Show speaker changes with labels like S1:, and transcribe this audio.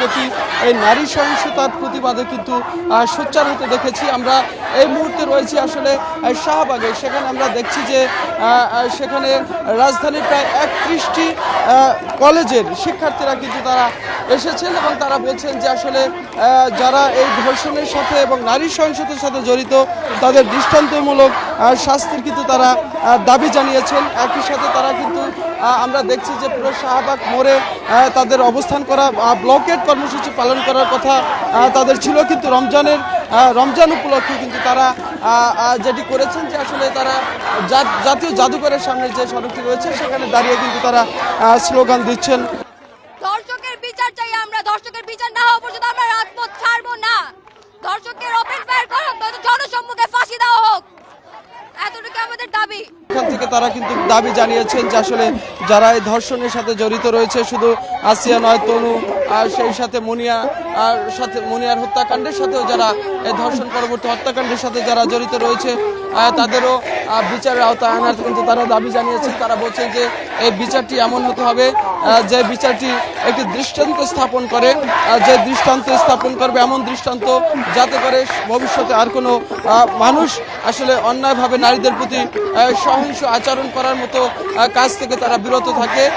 S1: মিছিলটি এই নারী সহিংসতার প্রতিবাদে কিন্তু সোচ্চার হতে দেখেছি। আমরা এই মুহূর্তে রয়েছি আসলে শাহবাগে। সেখানে আমরা দেখছি যে সেখানে রাজধানীর প্রায় 31টি কলেজের শিক্ষার্থীরা কিন্তু তারা এসেছেন এবং তারা বলছেন যে আসলে যারা এই ধর্ষণের সাথে এবং নারী সহিংসতার সাথে জড়িত তাদের দৃষ্টান্তমূলক শাস্তির কিন্তু তারা দাবি জানিয়েছেন। একই সাথে তারা কিন্তু আমরা দেখছি যে পুরো শাহবাগ মোড়ে তাদের অবস্থান করা ব্লকেট কর্মসূচি পালন করার কথা তাদের ছিল, কিন্তু রমজান উপলক্ষে কিন্তু তারা যেটি করেছেন যে আসলে তারা জাতীয় জাদুঘরের সামনে যে সড়কটি রয়েছে সেখানে দাঁড়িয়ে কিন্তু তারা স্লোগান দিচ্ছেন।
S2: ধর্ষকের বিচার চাই আমরা, ধর্ষকের বিচার না হওয়া পর্যন্ত আমরা রাজপথ ছাড়বো না। ধর্ষকের ওপেন ফায়ার করা হোক, জনসম্মুখে ফাঁসি দেওয়া হোক, এতটুকু আমাদের দাবি।
S1: এখান থেকে তারা কিন্তু দাবি জানিয়েছেন যে আসলে যারা এই ধর্ষণের সাথে জড়িত রয়েছে, শুধু আসিয়া নয়, তনু আর সেই সাথে মুনিয়ার হত্যাকাণ্ডের সাথেও যারা এই ধর্ষণ পরবর্তী হত্যাকাণ্ডের সাথে যারা জড়িত রয়েছে তাদেরও বিচারের আওতায় আনার কিন্তু তারা দাবি জানিয়েছেন। তারা বলছেন যে এই বিচারটি এমন হতে হবে যে বিচারটি একটি দৃষ্টান্ত স্থাপন করে, যে দৃষ্টান্ত স্থাপন করবে এমন দৃষ্টান্ত যাতে করে ভবিষ্যতে আর কোনো মানুষ আসলে অন্যায়ভাবে নারীদের প্রতি সহিংস আচরণ করার মতো কাজ থেকে তারা বিরত থাকে।